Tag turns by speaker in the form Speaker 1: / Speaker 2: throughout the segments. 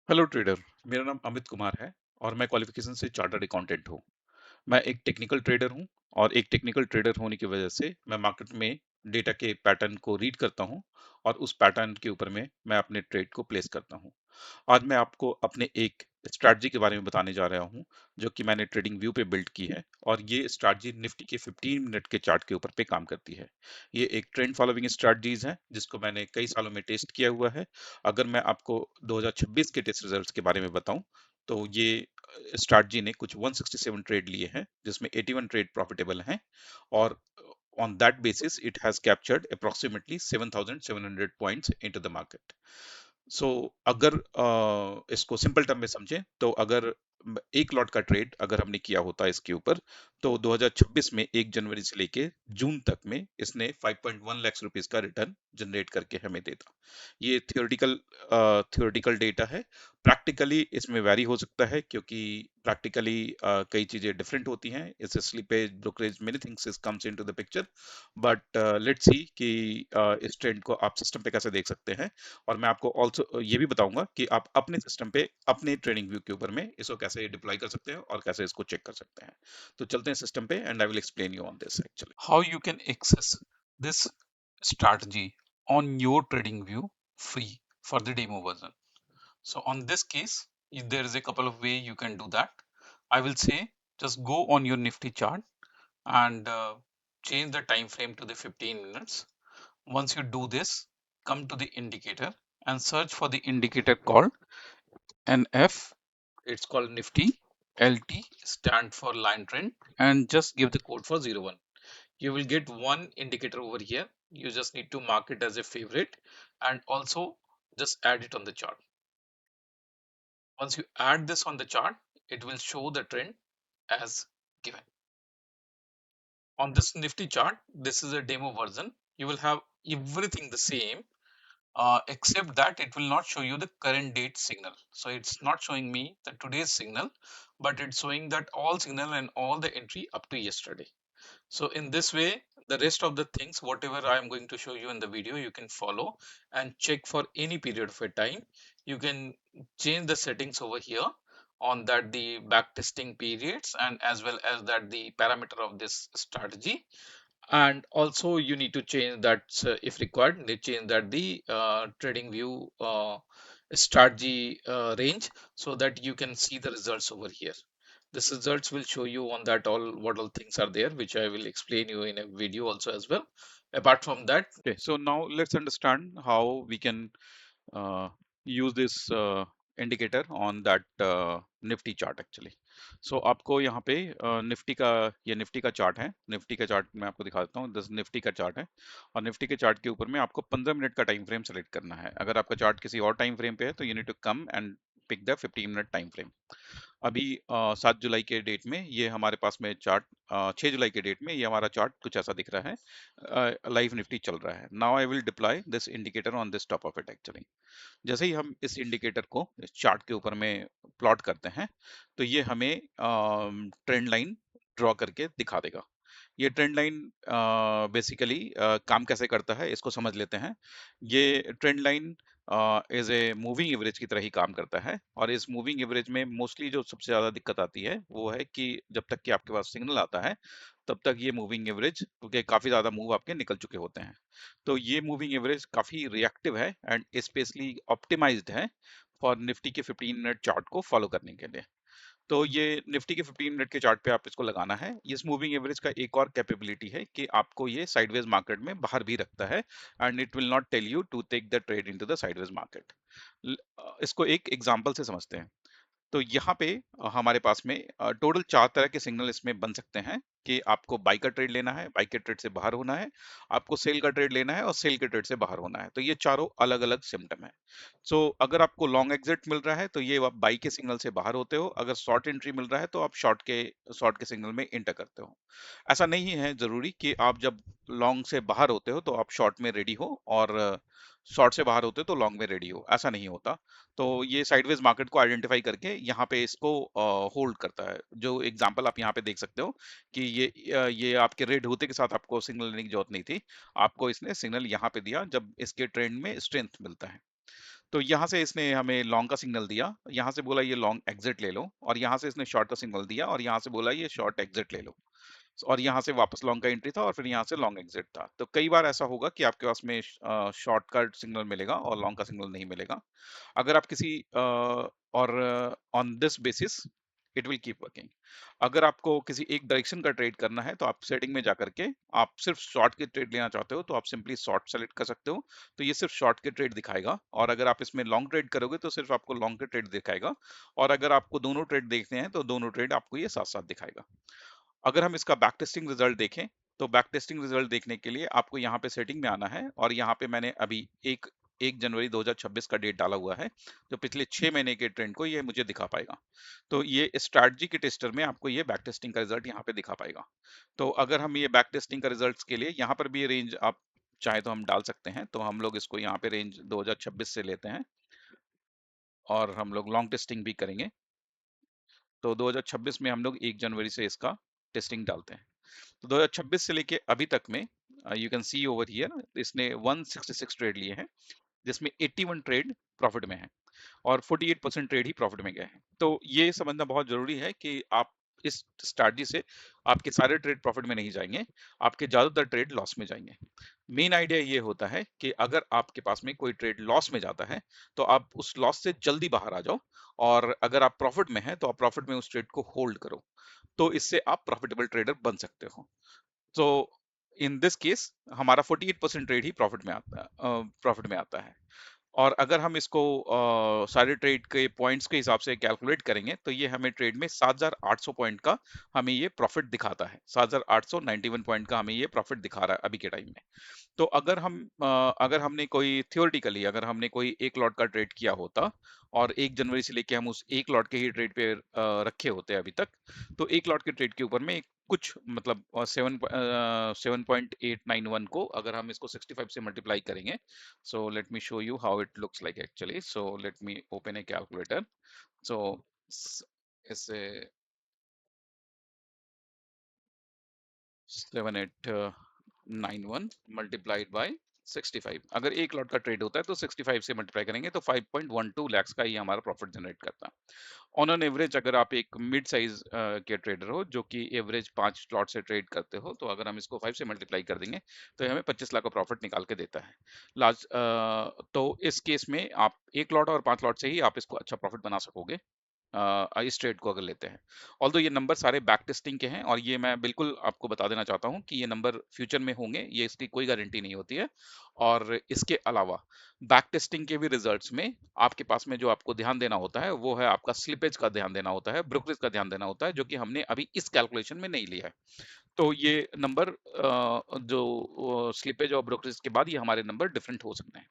Speaker 1: Hello trader. मेरा नाम अमित कुमार है और मैं क्वालिफिकेशन से चार्टर्ड अकाउंटेंट हूँ। मैं एक टेक्निकल ट्रेडर हूँ और एक टेक्निकल ट्रेडर होने की वजह से मैं मार्केट में डेटा के पैटर्न को रीड करता हूँ और उस पैटर्न के ऊपर में मैं अपने ट्रेड को प्लेस करता हूँ। आज मैं आपको अपने एक स्ट्रैटेजी के बारे में बताने जा रहा हूँ जो कि मैंने ट्रेडिंग व्यू पे बिल्ड की है और ये स्ट्रैटेजी निफ्टी के 15 मिनट के चार्ट के ऊपर पे काम करती है। ये एक ट्रेंड फॉलोइंग स्ट्रैटेजीज है जिसको मैंने कई सालों में टेस्ट किया हुआ है। अगर मैं आपको 2026 के टेस्ट रिजल्ट्स के बारे में बताऊं तो ये स्ट्रैटेजी ने कुछ 167 ट्रेड लिए हैं जिसमें 81 ट्रेड प्रॉफिटेबल हैं और on that basis it has captured approximately 7700 points into the market. सो अगर इसको सिंपल टर्म में समझें तो अगर एक लॉट का ट्रेड अगर हमने किया होता इसके ऊपर तो 2026 में 1 जनवरी से लेके जून तक में इसने 5.1 लाख रुपीस का रिटर्न जनरेट करके हमें देता। ये थियोरेटिकल डेटा है। प्रैक्टिकली इसमें वैरी हो सकता है क्योंकि प्रैक्टिकली कई चीजें डिफरेंट होती हैं। इस slippage brokerage many things is comes into the picture, but let's see कि इस ट्रेंड को आप सिस्टम पे कैसे देख सकते हैं। और मैं आपको ऑल्सो ये भी बताऊंगा कि आप अपने सिस्टम पे अपने ट्रेडिंग व्यू के ऊपर में इसको कैसे डिप्लॉय कर सकते हैं और कैसे इसको चेक कर सकते हैं। तो चलते हैं सिस्टम पे and I will explain you on this actually how you can access this strategy on your trading view free for the demo version. So on this case, there is a couple of way you can do that. I will say just go on your nifty chart and change the time frame to the 15 minutes. Once you do this, come to the indicator and search for the indicator called NF. It's called Nifty. LT stand for line trend and just give the code for 01. You will get one indicator over here. You just need to mark it as a favorite and also just add it on the chart. Once you add this on the chart, it will show the trend as given. On this Nifty chart, this is a demo version. You will have everything the same, except that it will not show you the current date signal. So it's not showing me the today's signal, but it's showing that all signal and all the entry up to yesterday. So in this way, the rest of the things, whatever I am going to show you in the video, you can follow and check for any period of a time. You can change the settings over here on that the back testing periods and as well as that the parameter of this strategy. And also you need to change that if required, they change that the trading view strategy range so that you can see the results over here. This results will show you on that all what all things are there, which I will explain you in a video also as well. Apart from that, okay, so now let's understand how we can uh, use this indicator on that Nifty chart actually. So आपको यहाँ पे Nifty का ये Nifty का chart है। Nifty का chart मैं आपको दिखा देता हूँ। दिस निफ्टी का चार्ट है और निफ्टी के चार्ट के ऊपर में आपको 15 मिनट का टाइम फ्रेम सेलेक्ट करना है। अगर आपका चार्ट किसी और टाइम फ्रेम पे है तो you need to come and pick the 15 minute time frame. अभी 7 जुलाई के डेट में ये हमारे पास में चार्ट 6 जुलाई के डेट में ये हमारा चार्ट कुछ ऐसा दिख रहा है। लाइव निफ्टी चल रहा है। Now I will deploy this indicator on this top of it actually. जैसे ही हम इस इंडिकेटर को इस चार्ट के ऊपर में प्लॉट करते हैं तो ये हमें ट्रेंड लाइन ड्रॉ करके दिखा देगा। ये ट्रेंड लाइन बेसिकली काम कैसे करता है इसको समझ लेते हैं। ये trend line as a moving average की तरह ही काम करता है और इस मूविंग एवरेज में मोस्टली जो सबसे ज्यादा दिक्कत आती है वो है कि जब तक कि आपके पास सिग्नल आता है तब तक ये मूविंग एवरेज क्योंकि काफी ज्यादा मूव आपके निकल चुके होते हैं। तो ये मूविंग एवरेज काफी रिएक्टिव है एंड स्पेशली ऑप्टिमाइज्ड है फॉर निफ्टी के 15 मिनट चार्ट को फॉलो करने के लिए। तो ये निफ्टी के 15 मिनट के चार्ट पे आप इसको लगाना है। इस मूविंग एवरेज का एक और कैपेबिलिटी है कि आपको ये साइडवेज मार्केट में बाहर भी रखता है and it will not tell you to take the trade into the sideways market. इसको एक एग्जांपल से समझते हैं। तो यहाँ पे हमारे पास में टोटल 4 तरह के सिग्नल इसमें बन सकते हैं कि आपको बाई का ट्रेड लेना है, बाई के ट्रेड से बाहर होना है, आपको सेल का ट्रेड लेना है और सेल के ट्रेड से बाहर होना है। तो ये चारों अलग अलग सिम्टम है। सो अगर आपको लॉन्ग एग्जिट मिल रहा है तो ये आप बाई के सिग्नल से बाहर होते हो। अगर शॉर्ट एंट्री मिल रहा है तो आप शॉर्ट के सिग्नल में इंटर करते हो। ऐसा नहीं है जरूरी कि आप जब लॉन्ग से बाहर होते हो तो आप शॉर्ट में रेडी हो और शॉर्ट से बाहर होते हो तो लॉन्ग में रेडी हो, ऐसा नहीं होता। तो ये साइडवेज मार्केट को आइडेंटिफाई करके यहाँ पे इसको होल्ड करता है। जो एग्जांपल आप यहाँ पे देख सकते हो कि ये आपके रेड होते के साथ आपको सिग्नल लेने की जरूरत नहीं थी। आपको इसने सिग्नल यहाँ पे दिया जब इसके ट्रेंड में स्ट्रेंथ मिलता है। तो यहाँ से इसने हमें लॉन्ग का सिग्नल दिया, यहाँ से बोला ये लॉन्ग एग्जिट ले लो, और यहाँ से इसने शॉर्ट का सिग्नल दिया और यहाँ से बोला ये शॉर्ट एग्जिट ले लो, और यहाँ से वापस लॉन्ग का एंट्री था और फिर यहाँ से लॉन्ग एग्जिट था। तो कई बार ऐसा होगा कि आपके पास में शॉर्ट का सिग्नल मिलेगा और लॉन्ग का सिग्नल नहीं मिलेगा। अगर आप किसी और on this basis it will keep working. अगर आपको किसी एक डायरेक्शन का ट्रेड करना है तो आप सेटिंग में जा करके आप सिर्फ शॉर्ट के ट्रेड लेना चाहते हो तो आप सिंपली शॉर्ट सेलेक्ट कर सकते हो, तो ये सिर्फ शॉर्ट के ट्रेड दिखाएगा। और अगर आप इसमें लॉन्ग ट्रेड करोगे तो सिर्फ आपको लॉन्ग के ट्रेड दिखाएगा, और अगर आपको दोनों ट्रेड देखने हैं तो दोनों ट्रेड आपको ये साथ साथ दिखाएगा। अगर हम इसका बैक टेस्टिंग रिजल्ट देखें तो बैक टेस्टिंग रिजल्ट देखने के लिए आपको यहाँ पे सेटिंग में आना है, और यहाँ पे मैंने अभी एक 1 जनवरी 2026 का डेट डाला हुआ है, जो पिछले 6 महीने के ट्रेंड को ये मुझे दिखा पाएगा। तो ये स्ट्रैटेजी के टेस्टर में आपको ये बैक टेस्टिंग का रिजल्ट यहाँ पे दिखा पाएगा। तो अगर हम ये बैक टेस्टिंग का रिजल्ट के लिए यहाँ पर भी ये रेंज आप चाहे तो हम डाल सकते हैं, तो हम लोग इसको यहाँ पे रेंज 2026 से लेते हैं और हम लोग लॉन्ग टेस्टिंग भी करेंगे। तो 2026 में हम लोग 1 जनवरी से इसका टेस्टिंग डालते हैं। तो 2026 से लेके अभी तक में you can see over here इसने 166 ट्रेड लिए हैं, जिसमें 81 ट्रेड प्रॉफिट में है और 48% ट्रेड ही प्रॉफिट में गए हैं। तो ये समझना बहुत जरूरी है कि आप इस स्ट्रैटेजी से आपके सारे ट्रेड प्रॉफिट में नहीं जाएंगे, आपके ज्यादातर ट्रेड लॉस में जाएंगे। मेन आइडिया ये होता है कि अगर आपके पास में कोई ट्रेड लॉस में जाता है तो आप उस लॉस से जल्दी बाहर आ जाओ, और अगर आप प्रॉफिट में हैं तो आप प्रॉफिट में उस ट्रेड को होल्ड करो, तो इससे आप प्रॉफिटेबल ट्रेडर बन सकते हो। तो इन दिस केस हमारा 48% ट्रेड ही प्रॉफिट में आता है। और अगर हम इसको सारे ट्रेड के पॉइंट्स के हिसाब से कैलकुलेट करेंगे तो ये हमें ट्रेड में 7,800 पॉइंट का हमें ये प्रॉफिट दिखाता है। 7,891 पॉइंट का हमें ये प्रॉफिट दिखा रहा है अभी के टाइम में। तो अगर हमने कोई थियोरेटिकली अगर हमने कोई एक लॉट का ट्रेड किया होता और 1 जनवरी से लेके हम उस एक लॉट के ही ट्रेड पे रखे होते अभी तक, तो एक लॉट के ट्रेड के ऊपर में कुछ मतलब 7.891 को अगर हम इसको 65 से मल्टीप्लाई करेंगे, so let me show you how it looks like actually. So let me open a calculator. So it's a 7891 multiplied by 65। अगर एक लॉट का ट्रेड होता है तो 65 से मल्टीप्लाई करेंगे तो 5.12 लैक्स का ही हमारा प्रॉफिट जनरेट करता है ऑन एन एवरेज। अगर आप एक मिड साइज के ट्रेडर हो जो कि एवरेज 5 लॉट से ट्रेड करते हो, तो अगर हम इसको 5 से मल्टीप्लाई कर देंगे तो ये हमें 25 लाख का प्रॉफिट निकाल के देता है लार्ज। तो इस केस में आप एक लॉट और 5 लॉट से ही आप इसको अच्छा प्रॉफिट बना सकोगे इस ट्रेड को अगर लेते हैं। ऑल्दो ये नंबर सारे बैक टेस्टिंग के हैं और ये मैं बिल्कुल आपको बता देना चाहता हूँ कि ये नंबर फ्यूचर में होंगे, ये इसकी कोई गारंटी नहीं होती है। और इसके अलावा बैक टेस्टिंग के भी रिजल्ट्स में आपके पास में जो आपको ध्यान देना होता है वो है आपका स्लिपेज का ध्यान देना होता है, ब्रोकरेज का ध्यान देना होता है, जो कि हमने अभी इस कैलकुलेशन में नहीं लिया है। तो ये नंबर जो स्लिपेज और ब्रोकरेज के बाद ये हमारे नंबर डिफरेंट हो सकते हैं।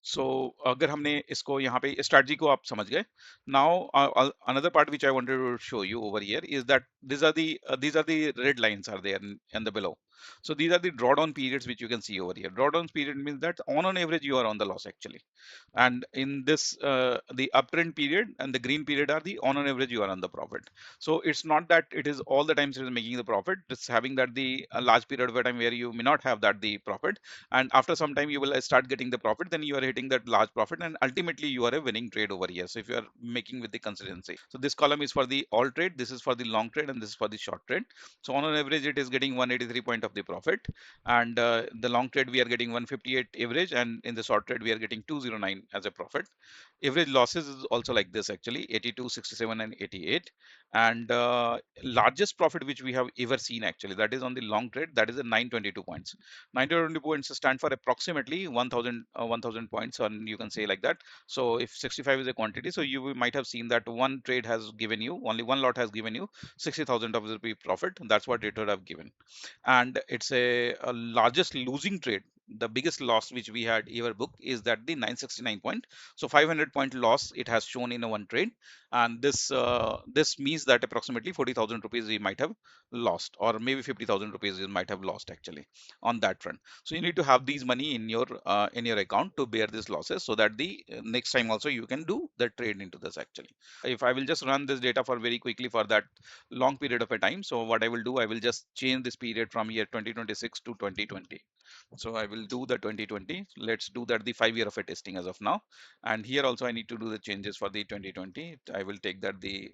Speaker 1: सो अगर हमने इसको यहाँ पे स्ट्रैटेजी को आप समझ गए, now another part which I wanted to show you over here is that these are the red lines are there in the below. So these are the drawdown periods which you can see over here. Drawdown period means that on an average you are on the loss actually, and in this the uptrend period and the green period are the on an average you are on the profit. So it's not that it is all the times it is making the profit, it's having that the large period of time where you may not have that the profit, and after some time you will start getting the profit, then you are hitting that large profit and ultimately you are a winning trade over here. So if you are making with the consistency, so this column is for the all trade, this is for the long trade, and this is for the short trade. So on an average it is getting 183 point of the profit, and the long trade we are getting 158 average, and in the short trade we are getting 209 as a profit. Average losses is also like this actually, 82, 67 and 88. And largest profit which we have ever seen actually, that is on the long trade, that is a 922 points. 920 points stand for approximately 1000 points, or you can say like that. So if 65 is a quantity, so you might have seen that one trade has given you, only one lot has given you 60,000 of rupee profit. That's what it would have given. And it's a largest losing trade. The biggest loss which we had ever booked is that the 969 point. So 500 point loss it has shown in a one trade, and this means that approximately 40,000 rupees we might have lost, or maybe 50,000 rupees you might have lost actually on that front. So you need to have these money in your account to bear these losses, so that the next time also you can do the trade into this actually. If I will just run this data for very quickly for that long period of a time, so what I will do, I will just change this period from year 2026 to 2020. So I will will do the 2020. Let's do that the 5 year of a testing as of now. And here also I need to do the changes for the 2020. I will take that the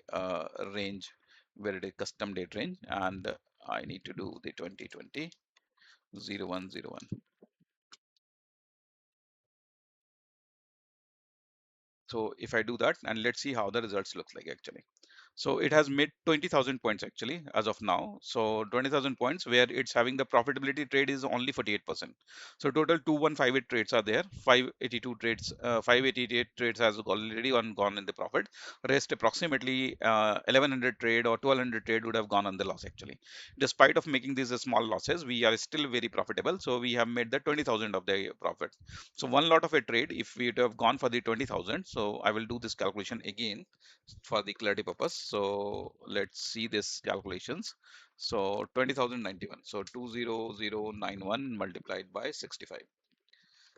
Speaker 1: range where it is custom date range, and I need to do the 2020 0101. So if I do that, and let's see how the results looks like actually. So it has made 20,000 points actually as of now. So 20,000 points where it's having the profitability trade is only 48%. So total 2158 trades are there. 582 trades, 588 trades has already gone in the profit. Rest approximately 1100 trade or 1200 trade would have gone on the loss actually. Despite of making these small losses, we are still very profitable. So we have made the 20,000 of the profit. So one lot of a trade, if we would have gone for the 20,000, so I will do this calculation again for the clarity purpose. So let's see this calculations. So 20,091. So 20091 multiplied by 65.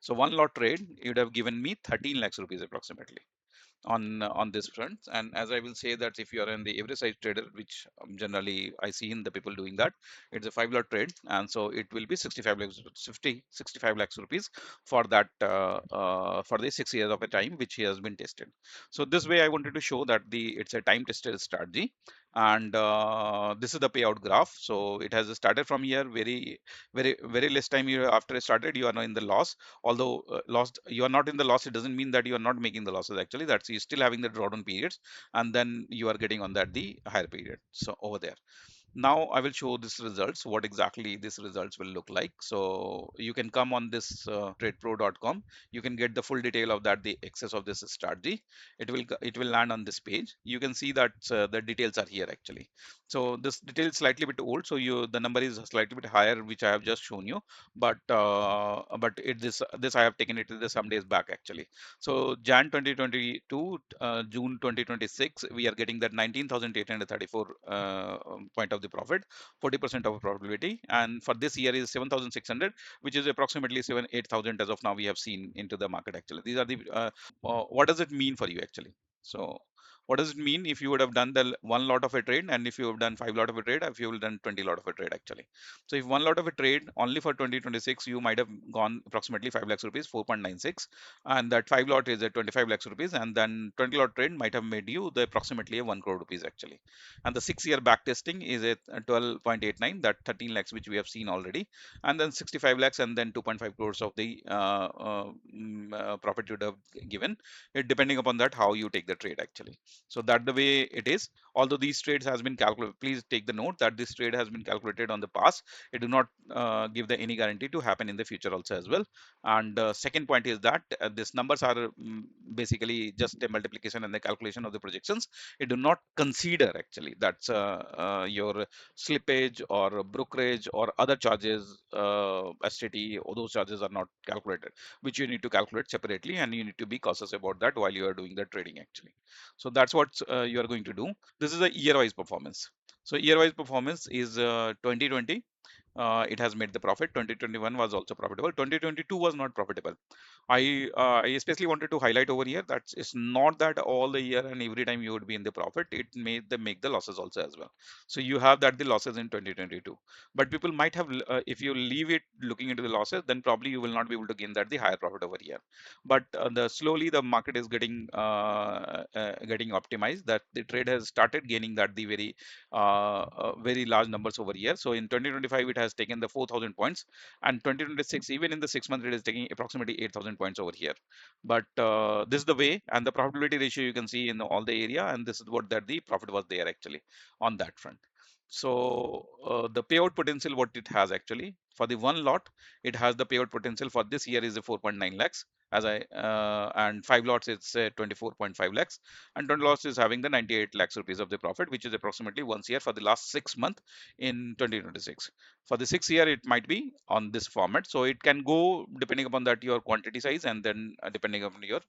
Speaker 1: So one lot trade, it would have given me 13 lakhs rupees approximately on this front. And as I will say that if you are in the every size trader, which generally I see in the people doing that, it's a 5 lot trade, and so it will be 65 lakhs 65 lakhs rupees for that for the 6 years of a time which he has been tested. So this way I wanted to show that the it's a time tested strategy, and this is the payout graph. So it has started from here, very less time you after it started you are now in the loss. Although lost, you are not in the loss, it doesn't mean that you are not making the losses actually. That's you still having the drawdown periods, and then you are getting on that the higher period. So over there, now I will show this results, what exactly this results will look like. So you can come on this tradepro.com. You can get the full detail of that, the excess of this strategy. It will land on this page. You can see that the details are here actually. So this detail is slightly bit old, so you the number is slightly bit higher, which I have just shown you. But it this I have taken it to the some days back actually. So Jan 2022, June 2026, we are getting that 19,834 point of the profit, 40% of profitability. And for this year is 7,600, which is approximately 8,000 as of now we have seen into the market actually. These are the what does it mean for you actually? So what does it mean if you would have done the one lot of a trade, and if you have done 5 lot of a trade, if you have done 20 lot of a trade actually? So if one lot of a trade only for 2026, you might have gone approximately 5 lakhs rupees, 4.96, and that 5 lot is at 25 lakhs rupees, and then 20 lot trade might have made you the approximately a 1 crore rupees actually. And the 6 year back testing is at 12.89, that 13 lakhs which we have seen already, and then 65 lakhs, and then 2.5 crores of the profit you would have given it, depending upon that how you take the trade actually. So that the way it is. Although these trades has been calculated, please take the note that this trade has been calculated on the past. It do not give the any guarantee to happen in the future also as well. And second point is that these numbers are basically just a multiplication and the calculation of the projections. It do not consider actually that's your slippage or brokerage or other charges, STT, or those charges are not calculated, which you need to calculate separately, and you need to be cautious about that while you are doing the trading actually. So that's what you are going to do. This is a year-wise performance. So year-wise performance is 2020. It has made the profit. 2021 was also profitable. 2022 was not profitable. I especially wanted to highlight over here that it's not that all the year and every time you would be in the profit. It made them make the losses also as well. So you have that the losses in 2022. But people might have, if you leave it looking into the losses, then probably you will not be able to gain that the higher profit over here. But the slowly the market is getting optimized. That the trade has started gaining that the very large numbers over here. So in 2025 it has taken the 4,000 points, and 2026 even in the 6 month it is taking approximately 8,000 points over here. But this is the way, and the profitability ratio you can see in all the area, and this is what that the profit was there actually on that front. So the payout potential what it has actually for the one lot, it has the payout potential for this year is a 4.9 lakhs, as I and 5 lots it's 24.5 lakhs, and 20 lots is having the 98 lakhs rupees of the profit, which is approximately once year for the last 6 months in 2026. For the 6 year it might be on this format, so it can go depending upon that your quantity size, and then depending upon your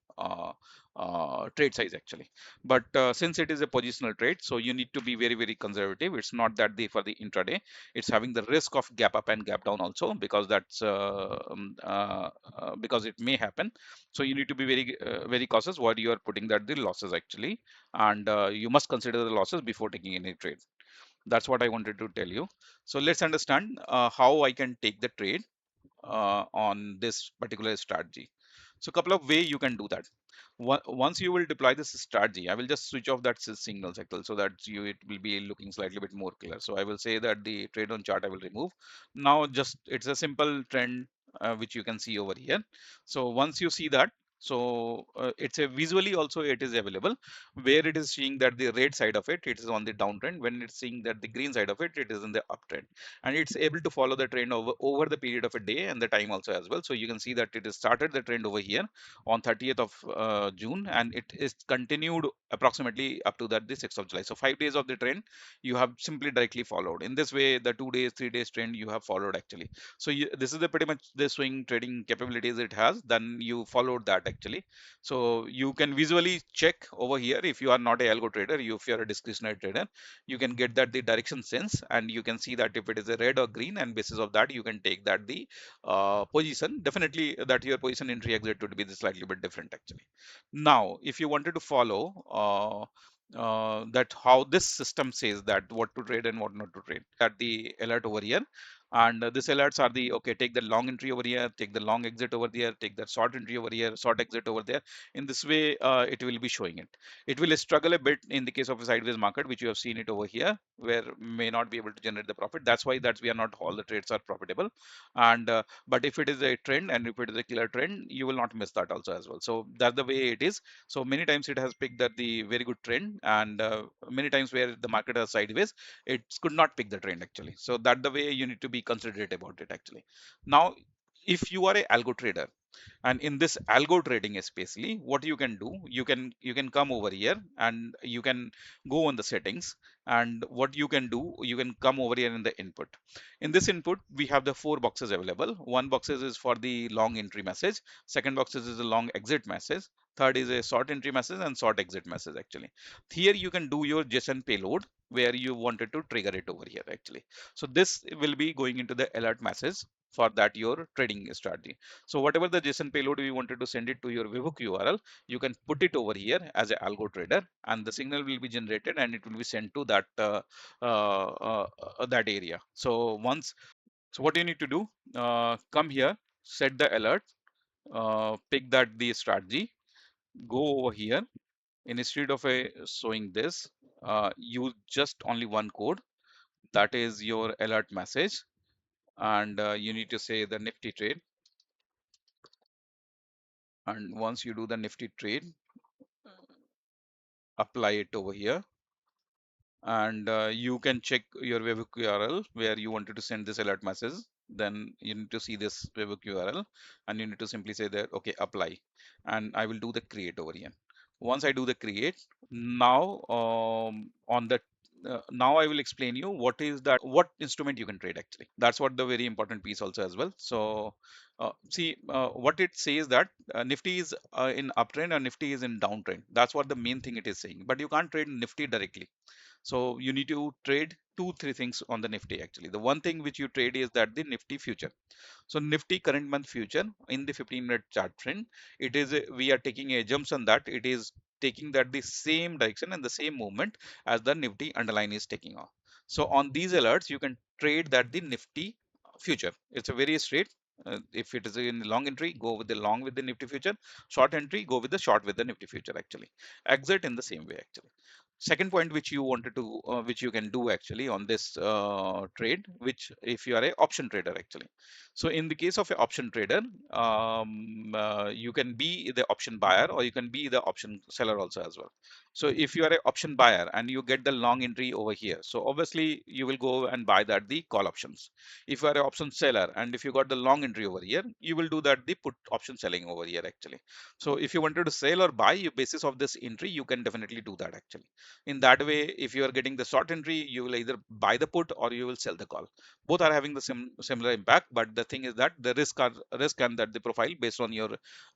Speaker 1: trade size actually. But since it is a positional trade, so you need to be very conservative. It's not that the for the intraday, it's having the risk of gap up and gap down also, because that's because it may happen. So you need to be very cautious what you are putting that the losses actually, and you must consider the losses before taking any trade. That's what I wanted to tell you. So let's understand how I can take the trade. on this particular strategy. So a couple of way you can do that. Once you will deploy this strategy, I will just switch off that signal cycle so that it will be looking slightly bit more clear. So I will say that the trade on chart I will remove. Now just it's a simple trend which you can see over here. So once you see that, so it's a visually also it is available where it is seeing that the red side of it is on the downtrend, when it's seeing that the green side of it is in the uptrend, and it's able to follow the trend over the period of a day and the time also as well. So you can see that it has started the trend over here on 30th of June, and it is continued approximately up to that the 6th of July. So 5 days of the trend you have simply directly followed. In this way, the 2 days, 3 days trend you have followed actually. So this is the pretty much the swing trading capabilities it has. Then you followed that actually. So you can visually check over here if you are not a algo trader, if you are a discretionary trader, you can get that the direction sense, and you can see that if it is a red or green, and basis of that you can take that the position. Definitely that your position entry exit would be slightly bit different actually. Now if you wanted to follow that how this system says that what to trade and what not to trade, that the alert over here, and this alerts are the okay, take the long entry over here, take the long exit over there, take that short entry over here, short exit over there. In this way it will be showing it. It will struggle a bit in the case of a sideways market, which you have seen it over here, where may not be able to generate the profit. That's why we are not all the trades are profitable. And but if it is a trend, and if it is a clear trend, you will not miss that also as well. So that's the way it is. So many times it has picked that the very good trend, and many times where the market is sideways, it could not pick the trend actually. So that the way you need to be considerate about it actually. Now if you are a algo trader, and in this algo trading especially, what you can do, you can come over here and you can go on the settings, and what you can do, you can come over here in the input. In this input we have the four boxes available. One boxes is for the long entry message, second boxes is a long exit message, third is a short entry message, and short exit message actually. Here you can do your JSON payload where you wanted to trigger it over here actually. So this will be going into the alert message for that your trading strategy. So whatever the JSON payload you wanted to send it to your webhook URL, you can put it over here as an algo trader, and the signal will be generated and it will be sent to that that area. So so what you need to do, come here, set the alert, pick that the strategy, go over here. Instead of a showing this, use just only one code, that is your alert message, and you need to say the nifty trade. And once you do the nifty trade, apply it over here, and you can check your webhook URL where you wanted to send this alert message. Then you need to see this webhook URL, and you need to simply say that okay, apply, and I will do the create over here. Once I do the create, now on the now I will explain you what is that, what instrument you can trade actually. That's what the very important piece also as well. So see what it says that Nifty is in uptrend and Nifty is in downtrend. That's what the main thing it is saying. But you can't trade Nifty directly. So you need to trade two, three things on the Nifty actually. The one thing which you trade is that the Nifty future. So Nifty current month future in the 15-minute chart trend, it is we are taking a assumption that it is taking that the same direction and the same movement as the Nifty underline is taking off. So on these alerts, you can trade that the Nifty future. It's a very straight. If it is in long entry, go with the long with the Nifty future. Short entry, go with the short with the Nifty future actually. Exit in the same way actually. Second point which you wanted to which you can do actually on this trade, which if you are a option trader actually. So in the case of an option trader, you can be the option buyer or you can be the option seller also as well. So if you are an option buyer and you get the long entry over here, so obviously you will go and buy that the call options. If you are an option seller and if you got the long entry over here, you will do that the put option selling over here actually. So if you wanted to sell or buy, basis of this entry, you can definitely do that actually. In that way, if you are getting the short entry, you will either buy the put or you will sell the call. Both are having the similar impact, but the thing is that the risk and that the profile based on your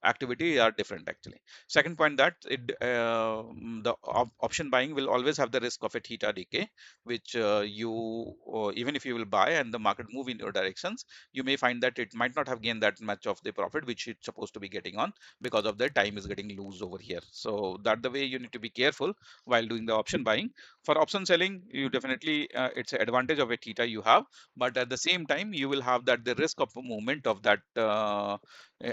Speaker 1: activity are different actually. Second point, that the option buying will always have the risk of a theta decay, which even if you will buy and the market move in your directions, you may find that it might not have gained that much of the profit which it's supposed to be getting on, because of the time is getting loose over here. So that the way you need to be careful while doing doing the option buying. For option selling, you definitely it's an advantage of a theta you have, but at the same time you will have that the risk of a movement of that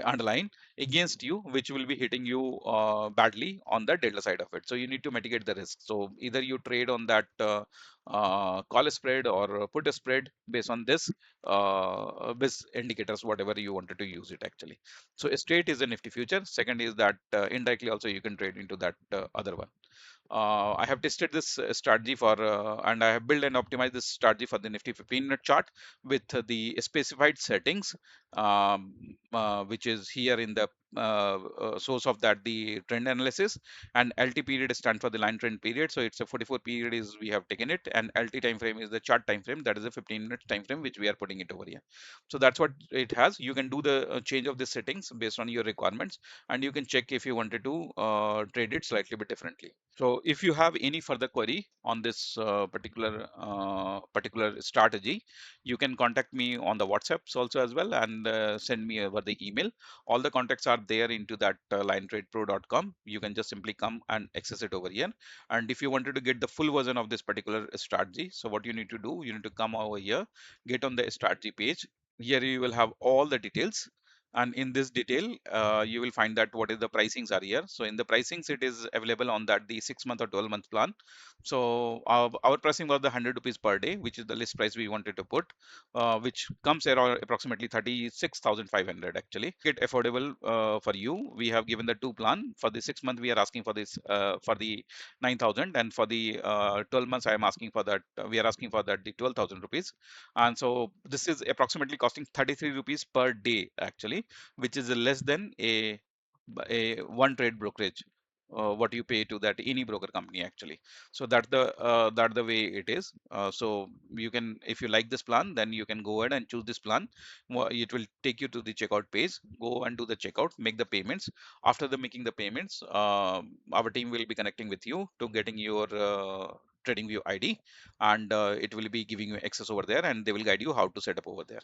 Speaker 1: underlying against you, which will be hitting you badly on the delta side of it. So you need to mitigate the risk. So either you trade on that call spread or put a spread based on this indicators, whatever you wanted to use it actually. So a straight is a nifty future. Second is that indirectly also you can trade into that other one. I have tested this strategy for and I have built and optimized this strategy for the Nifty 15-minute chart with the specified settings, which is here in the source of that the trend analysis, and LT period stand for the line trend period. So it's a 44 period is we have taken it, and LT time frame is the chart time frame, that is a 15-minute time frame which we are putting it over here. So that's what it has. You can do the change of the settings based on your requirements, and you can check if you wanted to trade it slightly bit differently. So if you have any further query on this particular strategy, you can contact me on the WhatsApps also as well, and send me over the email. All the contacts are there into that linetradepro.com. You can just simply come and access it over here. And if you wanted to get the full version of this particular strategy, so what you need to do, you need to come over here, get on the strategy page. Here you will have all the details, and in this detail you will find that what is the pricings are here. So in the pricings it is available on that the 6-month or 12-month plan. So our pricing was the 100 rupees per day, which is the list price we wanted to put, which comes around approximately 36,500 actually. Get affordable for you. We have given the two plan. For the 6 month we are asking for this for the 9,000, and for the 12 months I am asking for that we are asking for that the 12,000 rupees. And so this is approximately costing 33 rupees per day actually, which is less than a one trade brokerage what you pay to that any broker company actually. So that's the way it is. So you can, if you like this plan, then you can go ahead and choose this plan. It will take you to the checkout page. Go and do the checkout, make the payments. After the making the payments, our team will be connecting with you to getting your TradingView ID, and it will be giving you access over there, and they will guide you how to set up over there.